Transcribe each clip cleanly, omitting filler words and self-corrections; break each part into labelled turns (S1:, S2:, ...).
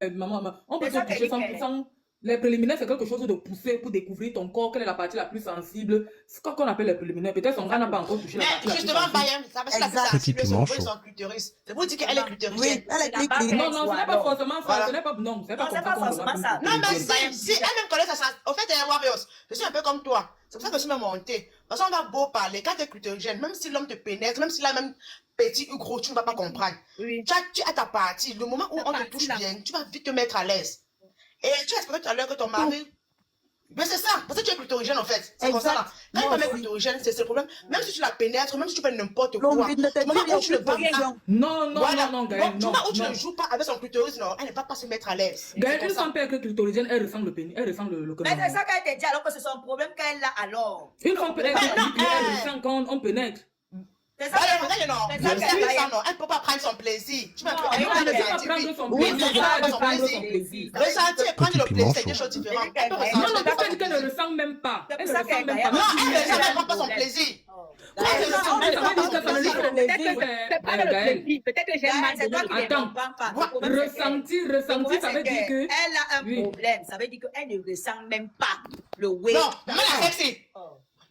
S1: On peut
S2: C'est
S1: te
S2: ça qu'elle
S1: toucher
S2: dit qu'elle est.
S1: sans. Les préliminaires, c'est quelque chose de poussé pour découvrir ton corps, quelle est la partie la plus sensible. C'est quoi qu'on appelle les préliminaires? Peut-être son gars n'a pas encore touché la partie
S3: Mais
S1: la plus
S3: justement,
S1: sensible.
S3: Bayam, ça va se la plus
S4: Exact.
S5: Petit
S3: sensible,
S5: piment
S3: c'est
S5: chaud.
S3: son clitoris. C'est pour dire qu'elle est
S4: Oui,
S3: clitorisienne.
S4: elle est
S2: C'est la
S4: clic,
S2: barbe
S4: clic.
S1: Non, non, ce n'est pas
S2: alors.
S1: forcément ça.
S3: Voilà.
S1: Ce n'est pas, non, c'est pas
S2: Non,
S1: comme
S2: c'est
S1: ça
S2: pas
S1: qu'on
S2: forcément
S1: remarque
S2: ça.
S1: une
S3: Non, mais
S1: clitoridienne.
S3: si elle-même connaît ça, au fait, elle est warriors. Je suis un peu comme toi. C'est pour ça que je suis même montée. Parce qu'on va beau parler, quand tu es clitorigène, même si l'homme te pénètre, même s'il a même petit ou gros, tu ne vas pas comprendre.
S2: Oui.
S3: Tu as ta partie. Le moment où on te touche bien, tu vas vite te mettre à l'aise. Et tu espères tout à l'heure que ton mari. Mais c'est ça, parce que tu es clitorigène en fait. C'est comme ça là. Quand
S4: Moi
S3: tu es
S4: aussi.
S3: clitorigène, c'est le problème. Même si tu la pénètres, même si tu fais n'importe quoi.
S4: L'homme ne te
S3: Du moment
S4: dit
S3: où tu ne vas
S4: rien.
S3: pas.
S1: Non, non,
S3: Voilà.
S1: non, non, Gaël,
S3: Du
S1: non.
S3: moment où tu
S1: non.
S3: ne joues pas avec son clitoris, non, elle ne va pas se mettre à l'aise.
S1: Gaël,
S3: C'est
S1: une
S3: comme ça.
S1: femme peut être clitoridienne, elle ressent le pénis, elle ressent le
S2: Mais
S1: canal.
S2: c'est ça qu'elle te dit alors que c'est son problème qu'elle a alors.
S1: Une femme peut être
S3: Mais non,
S1: clitoridienne, elle ressent quand on pénètre.
S2: C'est ça
S3: Voilà,
S2: qu'elle
S3: regarde, non.
S2: c'est
S3: Même
S2: ça
S3: si
S2: qu'elle
S3: elle
S2: a.
S3: ça, non, elle ne peut pas prendre son plaisir. Tu vas
S2: Non,
S3: elle
S2: elle
S3: peut
S2: va
S3: pas
S1: Elle
S2: le
S1: ne peut pas
S3: ressentir.
S1: prendre son
S3: Oui,
S1: plaisir.
S3: c'est
S1: Elle
S3: ça,
S1: peut
S3: son
S1: prendre
S3: plaisir.
S1: son plaisir.
S3: Ressentir et prendre
S5: Petit
S3: le
S5: piment
S3: plaisir, c'est
S5: chaud.
S3: deux choses différentes.
S2: Elle
S3: Elle peut
S2: dit
S1: Non,
S3: ressentir,
S1: non,
S3: elle peut
S1: parce
S3: pas
S1: qu'elle dit qu'elle ne
S3: plaisir.
S1: ressent même pas.
S2: C'est
S1: Elle
S2: pour
S1: ne
S2: ça
S1: ressent
S2: qu'elle
S1: même
S2: gagne.
S1: pas.
S3: Non, elle ne
S2: Elle a
S3: prend pas son
S2: problème.
S3: plaisir.
S2: Oh.
S3: Elle ne
S1: Ça
S3: ressent
S1: veut
S3: pas
S1: dire
S3: son
S1: que ça ne lui
S3: plaisir.
S1: fait
S4: plaisir.
S6: C'est pas le
S1: Gaël.
S6: plaisir. Peut-être que j'ai
S2: Gaël,
S6: mal
S2: c'est toi
S6: donné
S2: qui
S6: le
S2: ne
S1: Attends.
S2: comprends pas.
S3: Moi,
S2: Le problème, c'est qu'elle-
S1: Ressentir,
S2: le
S1: ressentir,
S2: problème,
S1: ça
S2: c'est
S1: veut dire que.
S2: qu'elle a un
S1: Oui.
S2: problème. Ça veut dire qu'elle ne ressent même pas le weight.
S3: Non, maman la sexy.
S2: Oh.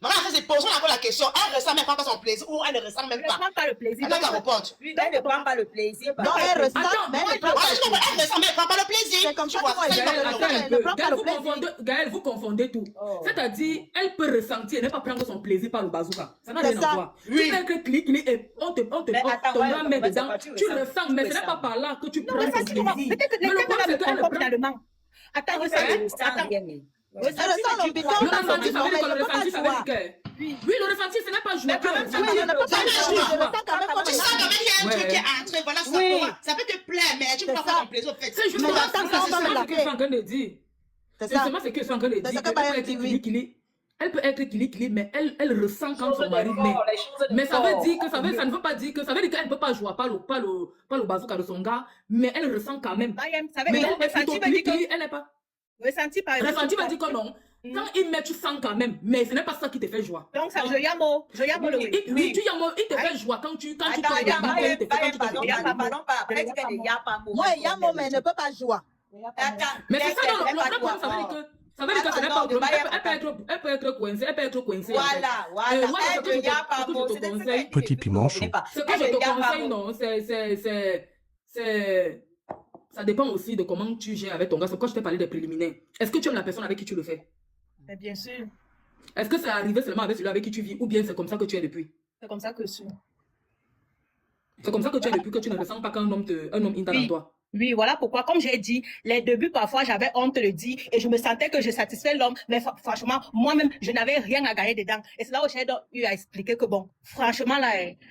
S3: Maman la sexy, pose-moi encore la question. Elle ressent même pas son plaisir ou elle ne ressent même
S6: Je ne
S3: pas.
S6: prends pas le plaisir.
S3: Elle n'a qu'à répondre.
S2: Oui, elle ne prend pas le plaisir.
S4: Non, elle ressent,
S1: Attends,
S4: mais
S1: moi,
S4: elle ne prend
S3: Ouais,
S4: pas
S3: je comprends, elle ressent même pas le plaisir.
S4: C'est comme
S3: Tu
S4: ça
S3: vois,
S4: que moi,
S3: c'est
S4: je
S3: ça,
S1: Gaël,
S4: le
S1: attends
S4: fais.
S1: un
S4: Elle ne
S1: peu.
S4: prend pas
S1: Gaël,
S4: le
S1: vous
S4: plaisir.
S1: confondez, Gaël, vous confondez tout.
S2: Oh.
S1: C'est-à-dire, elle peut ressentir et ne pas prendre son plaisir par le bazooka. Ça n'a
S4: C'est
S1: rien
S4: ça.
S1: à voir.
S3: Oui.
S1: Tu fais que clic et on te
S2: Mais attends,
S1: ton
S2: ouais,
S1: bras met
S2: ouais,
S1: dedans.
S2: c'est pas-
S1: Tu
S2: tu
S1: ressens, mais ce n'est
S2: ressens.
S1: pas par là que tu
S6: Non,
S1: prends
S6: mais ça,
S1: ton
S6: c'est comment?
S1: plaisir.
S6: Peut-être que
S1: Mais
S6: les
S1: le
S6: femmes
S1: problème,
S6: me
S1: c'est qu'elle
S6: comprennent
S1: prend.
S6: finalement. Attends,
S2: Elle
S6: ressenti,
S2: ressent
S6: attends.
S2: rien, mais-
S4: Elle ressent
S2: tu
S4: l'ambition
S2: crois-
S1: Le
S4: dans son
S1: ressenti, ça veut
S4: corps,
S1: dire
S4: mais
S1: que
S4: elle
S1: le
S4: ne peut pas
S1: ressenti, ça veut dire
S4: jouer.
S1: que. Oui, le ressenti, ce n'est pas jouer.
S2: Mais quand même,
S1: Tu
S2: ça
S4: Oui,
S2: va
S4: elle ne peut pas
S3: Ça va
S4: jouer.
S3: jouer.
S4: Je ressens quand même comme
S3: Tu sens quand même qu'il y a un
S1: Ouais.
S3: truc qui est entré, voilà,
S4: Oui.
S3: ça peut te plaire, mais tu ne
S4: C'est
S3: prends pas
S4: ça.
S3: ton plaisir, en fait.
S1: C'est justement
S4: Mais
S1: ça,
S4: attends,
S1: c'est
S4: ça, on va me
S1: justement ce que je suis
S4: l'appeler.
S1: en train de dire.
S4: C'est
S1: C'est
S4: ça.
S1: justement ce que je suis en train de
S4: C'est
S1: dire.
S4: ce que
S1: Elle peut
S4: Bayam
S1: être
S4: dit, oui.
S1: kili-kili. Elle peut être kili-kili, mais elle ressent quand son mari met.
S2: les choses de
S1: Mais ça
S2: corps.
S1: veut dire que ça ne veut pas dire que ça veut dire qu'elle ne peut pas jouer pas le bazooka de son gars, mais elle ressent quand même.
S6: Bayam, ça veut
S1: Mais
S6: dire
S1: elle est plutôt
S6: ressenti veut dire
S1: kili-kili,
S6: que
S1: elle n'est pas.
S6: ressenti par exemple.
S1: Ressenti veut dire que non. Quand il met, tu sens quand même, mais ce n'est pas ça qui te fait joie.
S6: Donc ça, je yamo le oui.
S1: Oui, il te fait joie quand tu
S2: Attends,
S1: tombes
S2: il y a
S1: dedans, il te fait quand tu
S2: pardon,
S1: tombes dedans.
S2: pardon, après, tu dis qu'il y a pas
S4: Moi, il y a un moment, mais elle ne peut pas jouer.
S2: Attends,
S1: Mais c'est ça dans le
S2: elle
S1: plan,
S2: va
S1: ça veut
S2: jouer.
S1: dire que ça veut dire que ce n'est pas au problème. Elle peut être coincée, elle peut être coincée. en fait.
S2: Voilà, voilà.
S1: Moi, ce que je te conseille,
S5: Petit piment chaud.
S1: ce que je te conseille, non, c'est. Ça dépend aussi de comment tu gères avec ton gars. C'est quand je t'ai parlé des préliminaires. Est-ce que tu aimes la personne avec qui tu le fais?
S6: Mais bien sûr,
S1: Est-ce que c'est arrivé seulement avec celui avec qui tu vis ou bien c'est comme ça que tu es depuis?
S6: c'est comme ça que je suis.
S1: C'est comme ça que tu es depuis que tu ne ressens pas qu'un homme entre dans toi.
S6: Oui, voilà pourquoi, comme j'ai dit, les débuts, parfois, j'avais honte de le dire et je me sentais que je satisfais l'homme. Mais franchement, moi-même, je n'avais rien à gagner dedans. Et c'est là où j'ai eu à expliquer que bon, franchement, là,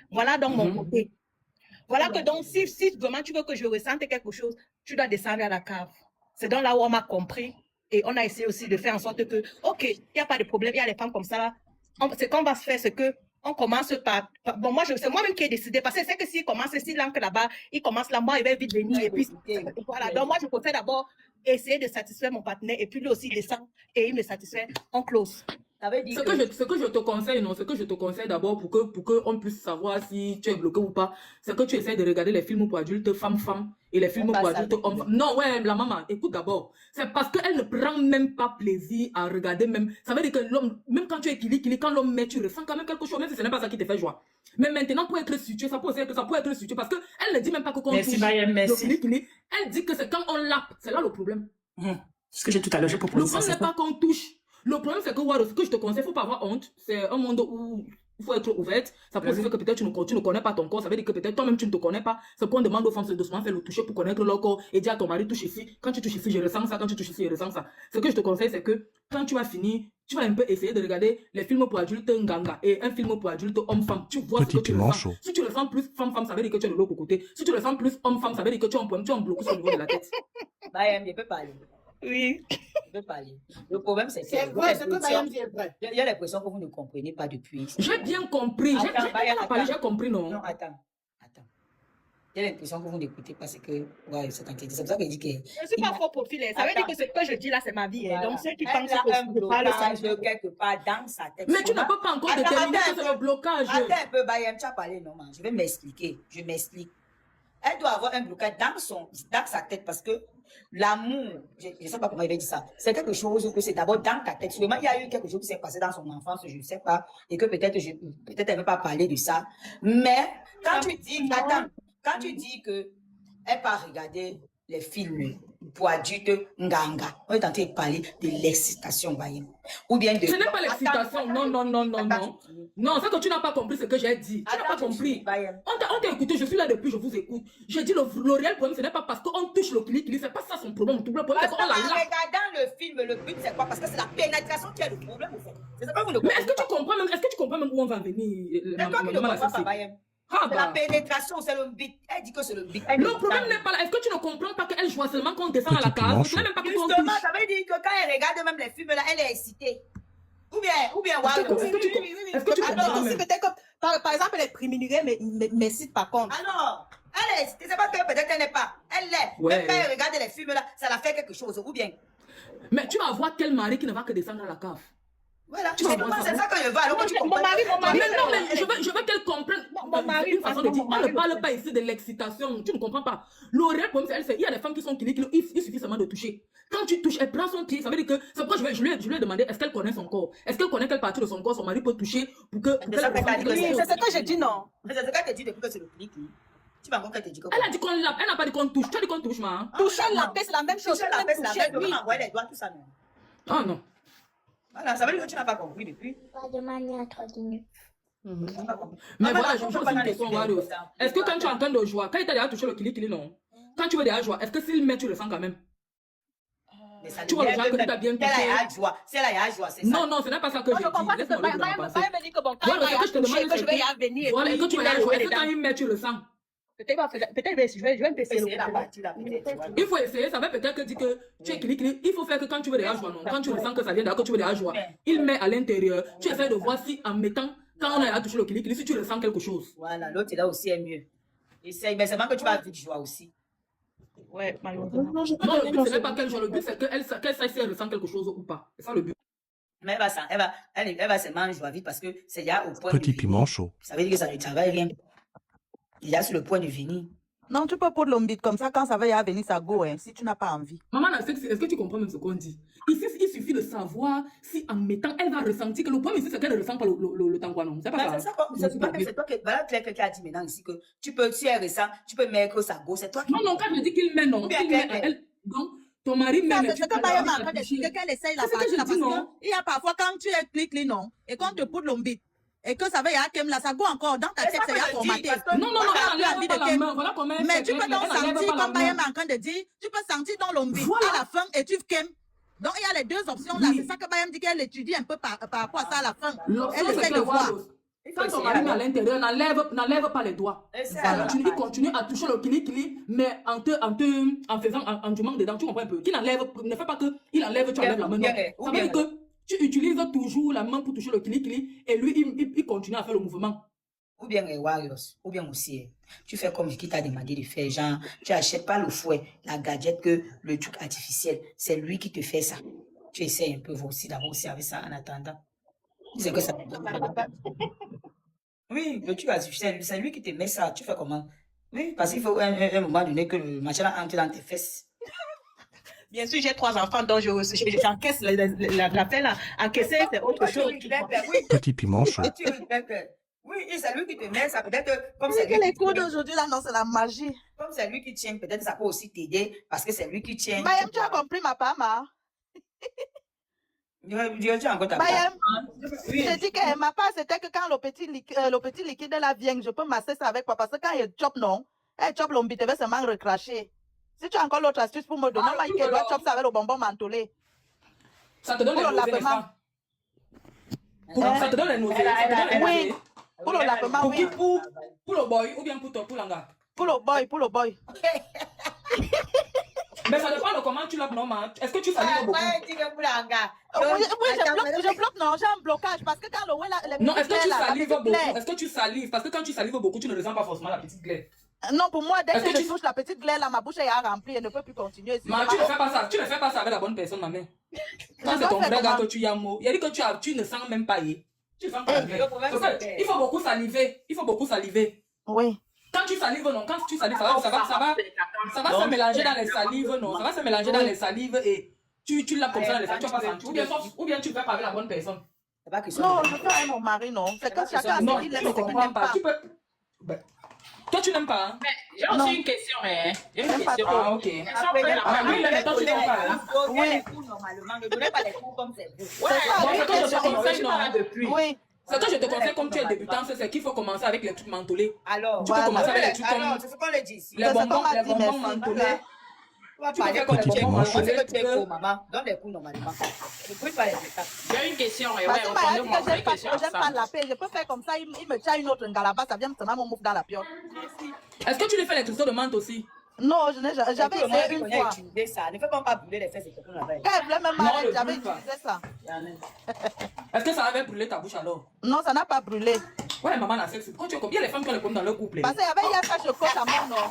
S6: voilà donc mon côté. Voilà que donc, si vraiment tu veux que je ressente quelque chose, tu dois descendre à la cave. C'est donc là où on m'a compris et on a essayé aussi de faire en sorte que, ok, il n'y a pas de problème, il y a les femmes comme ça là. Ce qu'on va se faire, c'est que on commence bon, moi, c'est moi-même qui ai décidé, parce que c'est que s'il commence, s'il l'encre là-bas, il commence là, moi, il va vite venir, et puis, voilà. Donc, moi, je préfère d'abord essayer de satisfaire mon partenaire, et puis lui aussi descend, et il me satisfait, on close.
S2: Ça veut dire
S1: Ce que je te conseille, non, ce que je te conseille d'abord pour que on puisse savoir si tu es bloqué ou pas, c'est que tu essaies de regarder les films pour adultes femme-femme et les films pour adultes homme-femme. Non, ouais, la maman, écoute d'abord. C'est parce qu'elle ne prend même pas plaisir à regarder même. Ça veut dire que l'homme, même quand tu es kili-kili, quand l'homme met, tu ressens quand même quelque chose, même si ce n'est pas ça qui te fait joie. Mais maintenant, pour être situé, ça peut être situé parce qu'elle ne dit même pas que quand on touche le kili-kili, elle dit que c'est quand on lappe, c'est là le problème.
S7: Ce que j'ai tout à l'heure, j'ai
S1: Le
S7: proposé ça.
S1: problème n'est pas qu'on touche. Le problème, c'est que, voilà, ce que je te conseille, il ne faut pas avoir honte. C'est un monde où il faut être ouverte. Ça peut signifier que peut-être tu ne connais pas ton corps. Ça veut dire que peut-être toi-même, tu ne te connais pas. Ce qu'on demande aux femmes, c'est de souvent faire le toucher pour connaître leur corps et dire à ton mari, touche ici. Quand tu touches ici, je ressens ça. Quand tu touches ici, je ressens ça. Ce que je te conseille, c'est que quand tu vas finir, tu vas un peu essayer de regarder les films pour adultes nganga et un film pour adultes homme-femme. Tu vois ce que tu ressens. Si tu le sens plus femme-femme, ça veut dire que tu es de l'autre côté. Si tu le sens plus homme-femme, ça veut dire que tu as un problème, tu as un blocus au niveau de la tête.
S2: Bayam, je peux parler.
S6: Oui.
S2: Je peux parler. Le problème, c'est que.
S3: C'est vrai, ce que Bayam dit est vrai.
S2: Il y a l'impression que vous ne comprenez pas depuis.
S1: J'ai bien compris. J'ai compris, non?
S2: Non, attends. J'ai l'impression que vous n'écoutez pas ce que. Ouais, c'est quand c'est pour ça que je dis que.
S6: Je ne suis pas faux profil. Ça veut dire que ce que je dis là, c'est ma vie.
S2: Voilà.
S6: Donc, ceux qui
S2: Elle
S6: pensent
S2: a
S6: que
S2: un
S6: je parle
S2: blocage
S6: ça.
S2: quelque part dans sa tête.
S1: Mais tu n'as pas encore déterminé que c'est le blocage.
S2: Attends un peu, Bayam, tu as parlé, non, man. Je vais m'expliquer. Je m'explique. Elle doit avoir un blocage dans sa tête parce que l'amour, je ne sais pas comment il va dire ça, c'est quelque chose que c'est d'abord dans ta tête. Sûrement, il y a eu quelque chose qui s'est passé dans son enfance, je ne sais pas, et que peut-être elle ne veut pas parler de ça. Mais quand tu dis, attends, quand tu dis que elle part regarder les films pour adultes nganga, on est en train de parler de l'excitation, voyez. Ou bien de...
S1: Ce n'est pas l'excitation, non. Non, c'est que tu n'as pas compris ce que j'ai dit. Tu n'as pas compris. On t'a écouté, je suis là depuis, je vous écoute. J'ai dit le réel problème, ce n'est pas parce qu'on touche le clic, c'est pas ça son problème. Le problème, c'est qu'on l'a là.
S2: Regardant le film, le but c'est quoi? Parce que c'est la pénétration qui est le problème, en fait. C'est ça que vous ne
S1: Mais
S2: comprenez pas.
S1: est-ce que tu comprends même où on va venir?
S2: C'est toi qui ne comprends pas, Bayem.
S1: Ah,
S2: C'est la
S1: bah.
S2: pénétration, c'est le but. Elle dit que c'est le but.
S1: Le problème n'est pas là. Est-ce que tu ne comprends pas qu'elle joue seulement quand on descend à la case? Ce n'est même pas que qu'on
S2: Justement,
S1: touche.
S2: ça veut dire que quand elle regarde même les films là, elle est excitée. Ou bien,
S1: Est-ce que tu comprends
S4: Alors,
S1: même?
S4: aussi, peut-être que, par exemple, les prémunérés m'excitent par contre.
S2: Alors, elle est excitée. C'est pas que peut-être elle n'est pas. Elle l'est.
S1: Ouais.
S2: Même quand elle regarde les films là, ça la fait quelque chose. Ou bien.
S1: Mais tu vas voir quel mari qui ne va que descendre à la cave.
S2: Voilà.
S1: Tu vas
S2: C'est
S1: voir ça.
S2: ça que je veux. Alors que tu
S6: Mon
S2: comprends.
S6: mari,
S1: Mais non, mais je veux qu'elle comprenne.
S6: Mon mari,
S1: Une façon de dire, on
S6: mon
S1: ne
S6: mari,
S1: parle pas ici de l'excitation. Tu ne comprends pas. Le réel problème, c'est il y a des femmes qui sont qui il suffit seulement de toucher. Quand tu touches, elle prend son pied. Ça veut dire que c'est pourquoi je lui ai demandé est-ce qu'elle connaît son corps? Est-ce qu'elle connaît quelle partie de son corps son mari peut toucher pour que.
S2: C'est ça qu'elle a dit.
S4: Oui, c'est ce que j'ai dit, non.
S2: Mais c'est ce qu'elle te dit depuis que c'est le clic. Tu vas encore qu'elle te dit que.
S1: Elle a dit qu'on l'a. Elle n'a pas dit qu'on touche. Tu as dit qu'on touche, ma.
S4: Toucher la paix, c'est la même chose.
S2: Toucher la fesse, la
S4: Toucher,
S2: fesse,
S4: oui.
S2: comment envoyer les doigts, tout ça, non.
S1: Ah non.
S2: Voilà, ça veut dire que tu n'as pas compris depuis.
S5: Pas de manière extraordinaire.
S1: Mais voilà, je me pose une question, Wario. Est-ce que quand tu es en train de jouer, quand il t'a déjà touché le kili, non? Quand tu veux déjà jouer, est-ce que s'il met, tu le sens quand même?
S2: Mais ça
S1: Tu vois le genre que tu as bien
S2: touché.
S1: touché.
S2: C'est la joie, c'est ça.
S1: Non, non, ce n'est pas ça que
S6: Non,
S1: j'ai
S6: je comprends
S1: dit.
S6: que
S1: Laisse-moi le
S6: Bayem
S1: penser.
S6: me dit que bon, quand
S1: Voilà,
S6: il
S1: ce
S6: va
S1: que je te
S6: y toucher,
S1: demande,
S6: que je vais y
S1: c'est
S6: venir.
S1: voilà, et que tu vas
S6: aller
S1: jouer. Est-ce que quand il met, tu le sens?
S6: Peut-être je vais me
S2: C'est
S6: tester
S2: la partie là, peut-être. tu vois.
S1: Il faut essayer, ça veut peut-être dire que tu es clic. Il faut faire que quand tu veux déjà jouer, non. Quand tu ressens que ça vient d'accord, tu veux déjà jouer. Il met à l'intérieur. Tu essaies de voir si en mettant, quand on a touché le clic, si tu ressens quelque chose.
S2: Voilà, l'autre là aussi est mieux. Essaye, mais c'est vraiment que tu vas vite jouer aussi.
S6: Ouais, malheureusement.
S1: Non, le but, ce n'est pas qu'elle joue. Le but, c'est qu'elle sache si elle ressent quelque chose ou pas. C'est ça le but.
S2: Mais elle va seulement jouer vite parce que c'est déjà au point
S7: Petit
S2: de
S7: piment chaud.
S2: Ça veut dire que ça ne travaille rien. Il est sur le point de venir.
S4: Non, tu peux pour l'ombite comme ça, quand ça va y venir, ça go, hein, si tu n'as pas envie.
S1: Maman, est-ce que tu comprends même ce qu'on dit? Ici, il suffit de savoir si en mettant, elle va ressentir que le problème ici, c'est qu'elle ne ressent pas le temps quoi, non. C'est pas ça.
S2: C'est toi qui, voilà, Claire qui a dit maintenant ici que si elle ressent, tu peux mettre ça go, c'est toi qui.
S1: Non, non, quand je dis qu'il met, non.
S2: Ou bien
S1: Il met,
S2: qu'elle met.
S1: elle, donc, ton mari met,
S4: Ça,
S1: mais
S4: c'est
S1: tu
S4: ce
S1: peux
S4: que Bayam est en
S1: la
S4: train d'expliquer,
S1: toucher.
S4: qu'elle essaye la
S1: C'est ce que
S4: partie
S1: je
S4: là,
S1: dis,
S4: parce
S1: non.
S4: qu'il y a parfois quand tu es clic, non, et quand tu poutres l'ombite, et que ça va y avoir là, ça go encore dans ta
S2: C'est
S4: tête,
S2: ça
S4: c'est
S2: que
S4: ya
S2: je dis,
S4: formaté.
S2: parce que-
S1: Non, non, non,
S4: Voilà,
S1: elle n'enlève
S4: envie
S1: pas
S4: de
S1: la
S4: ken.
S1: main. Voilà comment elle
S4: Mais
S1: fait.
S4: tu peux
S1: Elle
S4: donc
S1: n'enlève
S4: sentir,
S1: pas la
S4: comme Bayam
S1: main.
S4: est en train de dire, tu peux sentir dans l'ombite
S1: Voilà.
S4: à la fin et tu kem. Donc il y a les deux options là.
S1: Oui.
S4: C'est ça que Bayam dit qu'elle étudie un peu par rapport à ça à la fin.
S1: L'option,
S4: Elle
S1: c'est
S4: essaie
S1: que
S4: de voir.
S1: Waros, quand ton mari met à l'intérieur, n'enlève pas les doigts. Il continue à toucher le clic, mais en faisant, en tu manques dedans, tu comprends un peu. Ne fais pas que, il enlève, tu enlèves la main. Non. Ça veut dire que tu utilises toujours la main pour toucher le clic, et lui, il continue à faire le mouvement.
S2: Ou bien les Warriors, ou bien aussi, tu fais comme qui t'a demandé de faire, genre, tu achètes pas le fouet, la gadget, que le truc artificiel, c'est lui qui te fait ça. Tu essaies un peu vous aussi d'avoir aussi avec ça en attendant. C'est que ça. Oui, le truc artificiel, c'est lui qui te met ça. Tu fais comment? Oui, parce qu'il faut un moment donné que le machin entre dans tes fesses.
S6: Bien sûr, j'ai 3 enfants, donc j'encaisse la peine là. Encaisser, c'est autre chose.
S2: Oui,
S7: Petit piment chaud.
S2: tu regrettes. Oui, et c'est lui qui te met ça. Peut-être comme c'est
S4: C'est que
S2: lui
S4: les
S2: qui
S4: cours
S2: tient,
S4: d'aujourd'hui là, non, c'est la magie.
S2: comme c'est lui qui tient, peut-être ça peut aussi t'aider parce que c'est lui qui tient.
S4: Bayam, tu as compris ma part, ma.
S2: Tu as encore ta
S4: Bayam,
S2: Oui.
S4: j'ai dit que ma part, c'était que quand le petit liquide là vient, je peux masser ça avec quoi. Parce que quand il chope, non, elle chope l'ombite, elle va seulement recracher. Si tu as encore l'autre astuce pour me donner, moi, il doit choper ça avec le bonbon mentholé.
S1: Ça te donne
S4: Pour
S1: les
S4: le
S1: nausées,
S4: lavement.
S1: n'est-ce pas? Ça te donne les nausées. Ça te donne les
S4: Oui.
S1: nausées.
S4: Pour le lavement,
S1: Pour qui?
S4: oui.
S1: Pour le boy ou bien pour l'anga?
S4: Pour le boy.
S1: Mais ça dépend de comment tu laves, non, man. Est-ce que tu salives beaucoup?
S4: Oui, je bloque, non, j'ai un blocage. Parce que quand le ouais, la
S1: Non, est-ce que tu
S4: la
S1: salives
S4: petite
S1: beaucoup?
S4: glaire.
S1: Est-ce que tu salives? Parce que quand tu salives beaucoup, tu ne ressens pas forcément la petite glaire.
S4: Non, pour moi, dès
S1: Est-ce
S4: que
S1: que
S4: je
S1: tu-
S4: touche la petite glaire, là, ma bouche est remplie, elle ne peut plus continuer.
S1: Mais tu ne fais pas ça. Tu ne fais pas ça avec la bonne personne, ma mère. Quand c'est ton vrai gars que tu y as mot, il a dit que tu ne sens même pas. Tu sens pas la glaire. Il faut beaucoup saliver. Il faut beaucoup saliver.
S4: Oui.
S1: Quand tu salives, non, quand tu salives, ça va se mélanger dans les salives, non, ça va se mélanger dans les salives et tu l'as comme ça dans les salives, tu vas pas sentir. Ou bien tu fais pas avec la bonne personne.
S2: C'est pas question.
S4: Non, je fais avec mon mari, non. C'est que chacun a
S1: Non,
S4: ce qu'il
S1: tu
S4: aime
S1: ne
S4: et ce qu'il
S1: comprends
S4: n'aime
S1: pas.
S4: pas.
S1: Tu peux... Ben, toi, tu n'aimes pas, hein?
S7: Mais j'ai
S4: Non.
S7: aussi une question, hein. J'ai une
S4: J'aime pas
S7: question.
S4: trop.
S1: Ah, ok.
S7: Elles sont
S2: Après,
S7: faites
S1: Ah, oui, mais toi, tu
S2: les
S1: comprends pas, hein?
S2: donner les cours normalement. Ne donnez pas les cours comme c'est vous.
S7: Ouais,
S4: ça,
S1: Bon,
S4: oui,
S1: c'est que je te
S4: c'est
S1: conseille,
S7: je suis
S1: non.
S7: pas là depuis.
S4: Oui.
S1: Ce que je te conseille, comme tu es débutant, c'est qu'il faut commencer avec les trucs mentholés.
S2: Alors,
S1: Tu peux commencer avec les trucs
S2: alors,
S1: comme
S2: c'est ce qu'on le dit ici.
S1: les
S4: C'est ce
S1: bonbons,
S4: qu'on m'a
S1: les
S4: dit,
S1: bonbons
S4: merci.
S1: mentholés.
S2: Tu vas
S1: Tu peux
S2: parler
S1: faire
S2: comme
S1: comme les
S2: tu es
S1: bonbons
S2: cours. On sait que tu es
S1: mentholés.
S2: cours, maman. Donne les cours normalement. Ne brûle pas les étapes.
S7: J'ai une question, et
S4: Parce
S7: ouais,
S4: que Maya dit
S7: répondez-moi
S4: que
S7: à
S4: j'aime
S7: une
S4: pas,
S7: question
S4: j'aime pas
S7: ensemble.
S4: la paix. Je peux faire comme ça, il me tient une autre ngalaba, ça vient me mettre mon mouf dans la pioche.
S1: Est-ce que tu lui fais les cristaux de menthe aussi?
S4: Non, j'avais
S2: Moi,
S4: essayé
S2: je
S4: une
S2: connais
S4: fois.
S2: utiliser ça. Ne fais pas brûler les fesses et tout là-bas.
S4: Quand elle voulait me
S1: Non,
S4: marier,
S1: le
S4: j'avais
S1: brûle pas.
S4: utilisé ça.
S1: Est-ce que ça avait brûlé ta bouche alors?
S4: Non, ça n'a pas brûlé.
S1: Ouais, maman la sexe. Pourquoi tu es comme... Il y a les femmes qui ont les problèmes dans leur couple.
S4: Parce qu'il y avait hier ça, je coach à mon nom.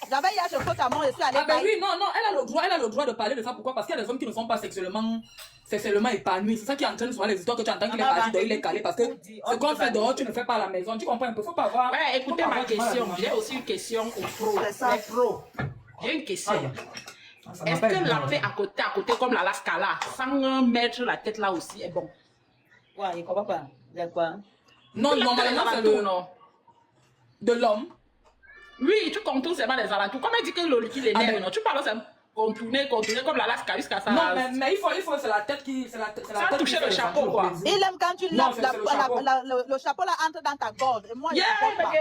S4: J'avais hier, je coach à mon, je suis allée
S1: Ah ben
S4: bailler.
S1: oui, non, elle a le droit de parler de ça. Pourquoi? Parce qu'il y a des hommes qui ne sont pas sexuellement épanouis. C'est ça qui entraîne souvent les histoires que tu entends qu'il est parti dehors, il est calé. Parce que ce qu'on fait dehors, tu ne fais pas à la maison. Tu comprends un peu? Faut pas avoir...
S7: Ouais, écoutez
S1: faut pas
S7: ma
S1: avoir du mal à
S7: question.
S1: la
S7: J'ai aussi une question aux pros.
S4: C'est ça.
S7: Les pros. J'ai une question.
S1: Ça
S7: Est-ce
S1: m'appelle
S7: que
S1: bien.
S7: laver à côté, comme la lascala, sans mettre la tête là aussi, est bon?
S2: Ouais, il comprend pas. Il y a quoi?
S1: Non, normalement, c'est le...
S7: non?
S1: de l'homme.
S7: Oui, tu contournes seulement les alentours. Comme elle dit que le liquide est
S1: Ah,
S7: nerf,
S1: ben-
S7: non? Tu parles seulement contourner comme la lasca jusqu'à ça.
S1: Non, mais il faut, c'est la tête qui... C'est la tête
S7: Sans
S1: qui
S7: toucher
S1: fait
S7: le
S1: ressentir
S7: chapeau,
S1: le
S7: quoi.
S1: plaisir.
S4: Il aime quand tu
S1: Non,
S4: laves,
S1: c'est le chapeau.
S4: le chapeau là entre dans ta gorge. Et moi, je
S7: Yeah,
S4: ne pas.
S7: baby!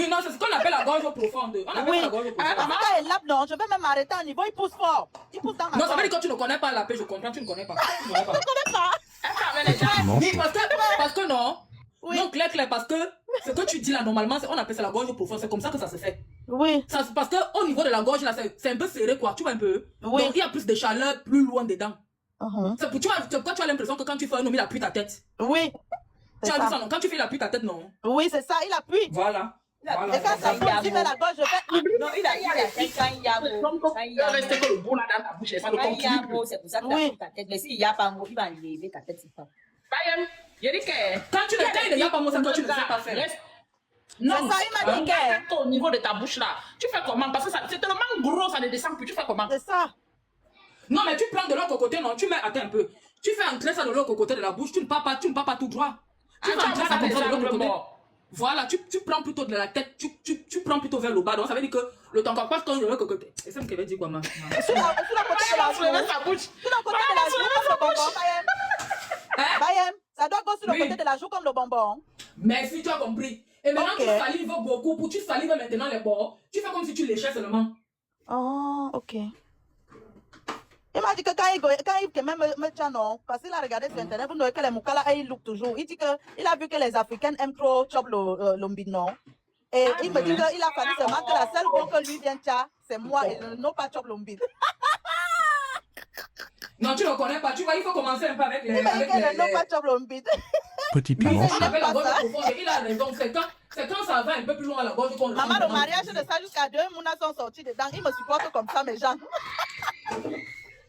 S1: Oui, non, c'est ce qu'on appelle la gorge profonde. On appelle
S4: Oui.
S1: ça la gorge
S4: Parce
S1: profonde.
S4: que quand il lave, non, je vais même m'arrêter à niveau, il pousse fort. Il pousse dans ma
S1: Non, ça veut
S4: gorge.
S1: dire que tu ne connais pas la paix, je comprends, tu ne connais pas. Tu ne connais pas.
S7: Elle fait avec les gens.
S1: Oui, parce que non.
S4: Oui.
S1: Non, clair, parce que ce que tu dis là, normalement, on appelle ça la gorge profonde. C'est comme ça que ça se fait.
S4: Oui.
S1: Ça, parce qu'au niveau de la gorge, là, c'est un peu serré, quoi. Tu vois un peu.
S4: Oui.
S1: Donc, il y a plus de chaleur plus loin dedans.
S4: Mhm.
S1: C'est pour, tu as l'impression que quand tu fais un homme, il appuie ta tête.
S4: Oui.
S1: Tu
S4: C'est
S1: as vu ça,
S4: ça.
S1: non? Quand tu fais, il appuie ta tête, non?
S4: Oui, c'est ça, il appuie.
S1: Voilà. Voilà.
S4: Et quand ça pousse, il met la gorge, je fais.
S2: Non, il a quand il y a mot. Quand il y a
S7: Rester
S2: mot.
S7: que le bon là dans ta bouche, et ça ne
S2: Quand il y a
S7: continue plus.
S2: mot, c'est pour ça que
S4: Oui.
S2: tu ta tête. Mais s'il n'y a pas mot, il va enlever ta tête. C'est pas.
S7: Bayem, j'ai dit que...
S1: Quand il n'y a pas mot, c'est que tu ne sais pas faire.
S7: Reste- Non,
S4: C'est ça, il m'a dit que-
S7: quand au niveau de ta bouche là, tu fais comment? Parce que c'est tellement gros, ça ne descend plus. Tu fais comment?
S4: C'est ça.
S1: Non, mais tu prends de l'autre côté, non? Tu mets, attends un peu. Tu fais entrer ça de l'autre côté de la bouche, tu ne pars pas tout droit. Tu
S7: Ah,
S1: fais
S7: tu
S1: entrer
S7: vas
S1: ça
S7: dans
S1: comme
S7: les
S1: ça de l'autre
S7: angles
S1: côté.
S7: morts.
S1: Voilà, tu prends plutôt de la tête, tu prends plutôt vers le bas. Donc ça veut dire que le temps qu'on passe quand de l'autre côté. Et ça me veut dire quoi, maman?
S4: Sur le côté de la
S7: Tu
S4: joue.
S7: lèves ta bouche.
S4: Sur le côté de la joue, comme le bonbon, Bayem.
S1: Hein?
S4: Bayem, ça doit go sur le
S1: Oui.
S4: côté de la joue comme le bonbon.
S1: Merci, tu as compris. Et maintenant,
S4: Ok.
S1: tu salives beaucoup. Pour tu salives maintenant les bords, tu fais comme si tu léchais seulement.
S4: Oh, ok. Il m'a dit que quand il même me tient, non, parce qu'il a regardé sur Internet, vous voyez que les Moukala, il look toujours. Il dit qu'il a vu que les Africaines aiment trop chop l'ombine, non? Et il me dit qu'il a fallu seulement que la seule go que lui vient tcha, c'est moi et non pas chop l'ombine.
S1: Non, tu ne connais pas. Tu vois, il faut commencer un peu avec les...
S4: Il m'a dit
S1: avec
S4: que
S1: les-
S4: non pas chop l'ombine.
S8: Petit
S1: Oui,
S8: piment
S1: c'est ce qu'on appelle la gorge profonde. Et il a raison. C'est quand ça va un peu plus loin à la gorge qu'on le
S4: Maman,
S1: sent
S4: le
S1: vraiment.
S4: mariage de ça jusqu'à 2 mounas sont sortis dedans. Il me supporte comme ça, mes gens.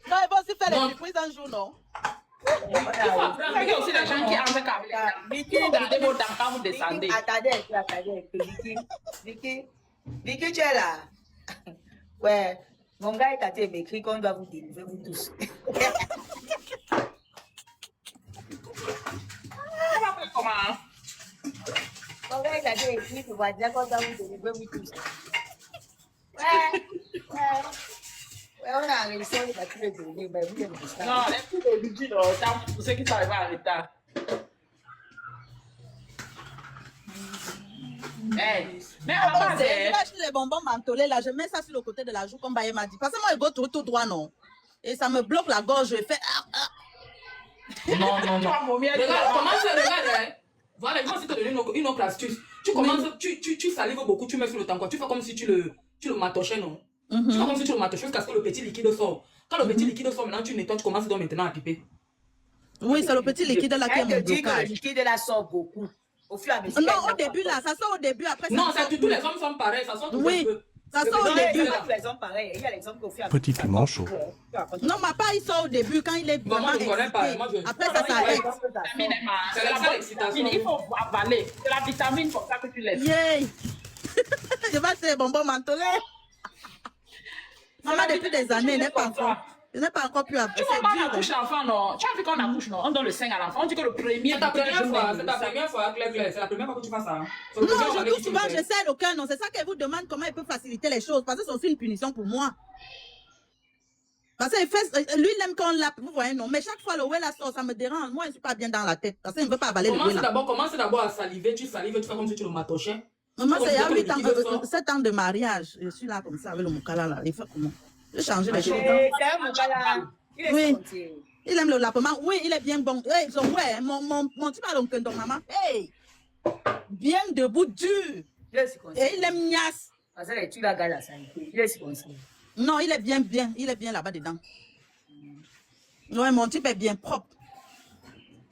S4: Non, il va aussi faire les
S1: Non.
S4: surprises un jour, non?
S7: Il faut apprendre. Il y a aussi des gens qui entrent avec
S2: Vicky,
S7: regardez vos dents quand vous descendez.
S2: Attendez. Vicky, tu es là. Ouais. Mon gars est à terre, m'écrit qu'on doit vous délivrer, vous tous.
S7: Comment?
S2: Mon gars est à terre, écrit pour voir dire qu'on doit vous délivrer, vous tous. Ouais, on a réussi, on a tous les données, mais vous êtes ça.
S7: Non, les coups de budget, pour ceux qui sont arrivés en retard. Mais à la base,
S4: Je vais acheter les bonbons mentholés là, je mets ça sur le côté de la joue comme Baye m'a dit. Parce que moi, il go tout droit, non. Et ça me bloque la gorge, je fais.
S1: Non, non, non.
S7: tu vas vomir.
S1: Regarde, commence, regarde, hein. Voilà, je vais aussi te donner une autre astuce. Tu commences, tu salives beaucoup, tu mets sur le temps, quoi. Tu fais comme si tu le matochais, non? Tu fais comme si tu le matochais jusqu'à ce que le petit liquide sort. Quand le petit liquide sort, maintenant tu nettoies, tu commences donc maintenant à piper.
S4: Oui, c'est le petit liquide là qui est
S2: Elle
S4: mon
S2: te dit que le
S4: blocage.
S2: liquide là sort beaucoup. Au fur et à mesure.
S4: Non, au début là, ça sort au début, après ça
S1: Non,
S4: sort.
S1: tous les hommes sont pareils, ça sort tout
S4: Oui.
S1: un peu.
S4: Ça sort au
S2: Non,
S4: début.
S2: il y a pas tous les hommes pareils. Il y a les hommes qui au fur et à mesure.
S8: Petit piment chaud.
S4: Non, ma part, il sort au début quand il est
S1: Bon, moi,
S4: vraiment
S1: je connais pas,
S4: excité.
S1: moi, je-
S4: Après ça s'arrête.
S7: C'est la bonne vitamine. Il faut avaler. C'est la vitamine comme ça que tu laisses.
S4: Yay! je vais acheter les bonbons mentholés. Maman, depuis des années, je n'ai pas encore pu avoir.
S7: Tu vois, on accouche l'enfant, non? Tu as vu qu'on accouche, non? On donne le sein à l'enfant. On dit que le premier.
S1: C'est ta première fois, Claire. C'est la première fois que tu fais ça. C'est
S4: Non,
S1: le premier
S4: je
S1: avec
S4: touche
S1: qui tu
S4: souvent,
S1: le
S4: je
S1: fais.
S4: sais aucun nom. C'est ça qu'elle vous demande comment elle peut faciliter les choses. Parce que c'est aussi une punition pour moi. Parce que lui, il aime quand on l'a, vous voyez, non. Mais chaque fois, le ouais la sauce, ça me dérange. Moi, je ne suis pas bien dans la tête. Parce que je ne veux pas avaler le ouais là.
S1: Commence d'abord à saliver. Tu salives, tu fais comme si tu le matochais.
S4: Moi, c'est il y a
S1: Comme
S4: 8 ans,
S1: le liquide
S4: 7 ans de mariage. Je suis là comme ça avec le moukala là. Il fait comment? J'ai changé les choses.
S2: C'est un Moukala. Il est
S4: Oui.
S2: frontier.
S4: Il aime le lapement. Oui, il est bien bon. Hey, ouais, mon petit ballon que donc maman. Hey! Bien debout, dur.
S2: Il est circoncis.
S4: Et il aime niasse.
S2: Parce que tu vas gagner la santé. Il est circoncis.
S4: Non, il est bien. Il est bien là-bas dedans. Ouais, mon type est bien propre.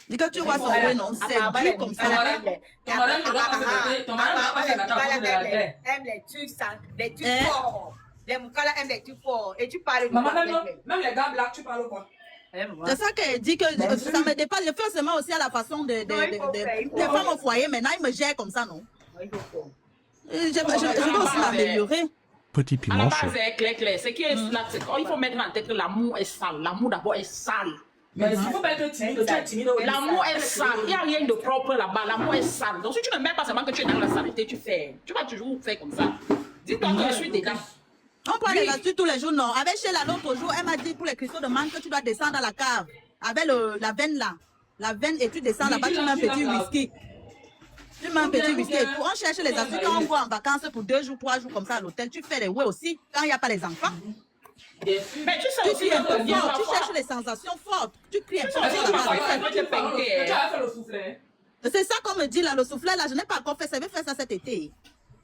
S4: Et quand tu vois son ouais, non, c'est dur comme ça.
S1: Ton mari ne doit pas se mettre à cause de la terre.
S2: Aime les trucs forts. Les Moukala aiment les trucs forts. Et tu parles de
S1: Maman,
S2: quoi,
S1: même les gars blagues, tu parles quoi?
S4: C'est ça qu'elle dit que ça me dépasse. Je fais seulement aussi à la façon des femmes au foyer. Maintenant, ils me gèrent comme ça, non? Je veux aussi m'améliorer.
S8: Petit
S7: À
S8: piment
S7: la
S8: chaud.
S7: base, clair. C'est qu'il il faut mettre en tête que l'amour est sale. L'amour d'abord est sale.
S1: Mais il ne faut pas être timide. Tu es timide.
S7: L'amour est sale. Il n'y a rien de propre là-bas. L'amour est sale. Donc si tu ne mets pas seulement que tu es dans la saleté, tu vas toujours faire comme ça. Dis-toi que je suis dedans.
S4: On prend les astuces tous les jours, non. Avec Sheila l'autre jour, elle m'a dit pour les cristaux de mangue que tu dois descendre dans la cave. Avec la veine là. La veine et tu descends là-bas, tu mets un petit whisky. Tu mets un petit whisky et tout. On cherche les astuces quand on va en vacances pour 2 jours, 3 jours comme ça à l'hôtel. Tu fais les ouais aussi quand il n'y a pas les enfants.
S7: Mais tu sais
S4: Tu
S7: aussi
S4: cries un peu
S7: que
S4: fort, tu cherches les sensations fortes. Tu cries un peu fort.
S1: Tu as fait le soufflet.
S4: C'est ça qu'on me dit là, le soufflet là, je n'ai pas encore fait ça. Je vais faire ça cet été.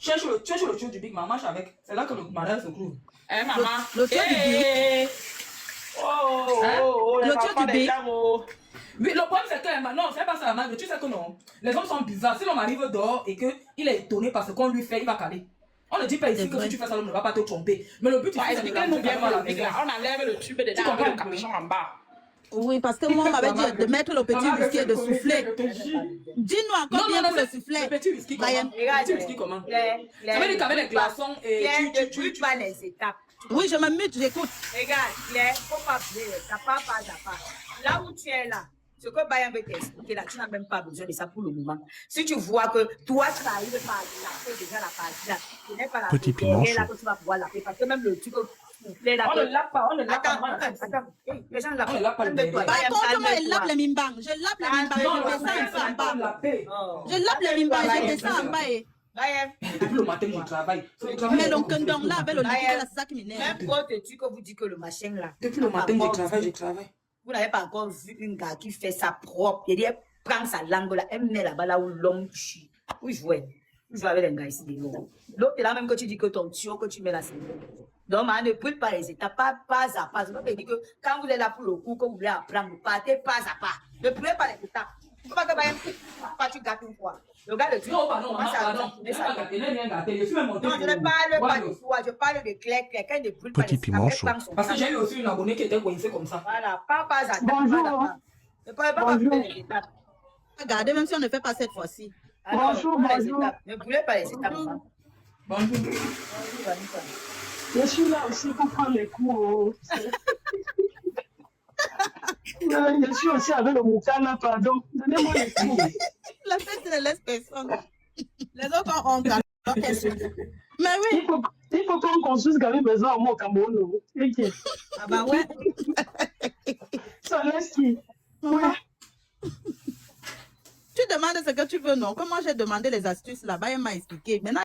S1: Cherche le tuyau du Big Mama, marche avec. C'est là que le mariage se trouve.
S7: Eh maman.
S4: Le tuyau du Big.
S7: Oh,
S4: Le tuyau du Big.
S1: Oui, le problème c'est que, non, c'est pas ça la marque, tu sais que non. Les hommes sont bizarres. Si l'homme arrive dehors et qu'il est étonné par ce qu'on lui fait, il va caler. On ne dit pas ici que si tu fais ça, l'homme ne va pas te tromper. Mais le but, c'est
S7: expliquez-nous bien la maison. On enlève le tube dedans avec le capuchon en bas.
S4: Oui, parce que moi, on m'avait dit de mettre le petit whisky et de souffler. Dis-nous encore bien pour le souffler.
S1: Le petit whisky comment?
S4: Ryan.
S1: Le petit whisky comment? Ça veut dire qu'avec les glaçons et
S2: tu vas les étapes.
S4: Oui, je me mute, j'écoute.
S2: Regarde, Claire, il ne faut pas oublier ça part pas à pas. Là où tu es là, ce que Bayan veut t'expliquer là, tu n'as même pas besoin de ça pour le moment. Si tu vois que toi, tu n'arrives pas à laver déjà la partie là, tu n'es pas la
S8: Petit piment
S2: là que tu vas pouvoir laver. Parce que même le truc, on ne lave pas, Attends, les gens
S1: On ne lave pas le bébé.
S4: Par contre, comment elle lave les mimbangs? Je lave les mimbangs, je descends en bas. Je lave les mimbangs, je descends en bas.
S1: Depuis le matin, je travaille.
S4: Mais le kendong là, avec le liquide là, c'est ça qui m'énerve.
S2: Même quand tu que vous dites que le machin là.
S1: Depuis le matin, je travaille.
S2: Vous n'avez pas encore vu une gars qui fait ça propre. Il dit, elle prend sa langue là, elle met là-bas là où l'homme chie. Oui, je vois. Je vois avec les gars ici. L'autre est là même que tu dis que ton tuyau que tu mets là, c'est bon. Donc, man, ne brûle pas les étapes, pas à pas. Je veux dire que quand vous êtes là pour le coup, que vous voulez apprendre, vous partez pas à pas. Ne brûlez pas les étapes. Il ne faut pas que tu gâtes une fois. Le gars, le tuyau.
S1: Non, pardon, je
S2: ne parle pas de foi, je parle de clair. Quelqu'un ne brûle pas les
S8: Petit piment chaud.
S1: Parce que j'ai eu aussi une abonnée qui était coincée comme ça.
S2: Voilà, pas à pas.
S9: Bonjour.
S2: Ne parlez pas de les étapes.
S4: Regardez, même si on ne fait pas cette fois-ci.
S9: Bonjour, bonjour.
S2: Ne brûlez pas les étapes.
S1: Bonjour.
S9: Je suis là aussi pour prendre les cours. Je suis aussi avec le Moukala, pardon. Donnez-moi les cours.
S4: La fête ne laisse personne. Les autres ont honte. Mais oui.
S9: Il faut qu'on construise quand même maison à moi au Cameroun. Ok.
S4: Ah bah ouais.
S9: Ça laisse qui? Ouais.
S4: Tu demandes ce que tu veux, non? Comment j'ai demandé les astuces là-bas, elle m'a expliqué. Maintenant,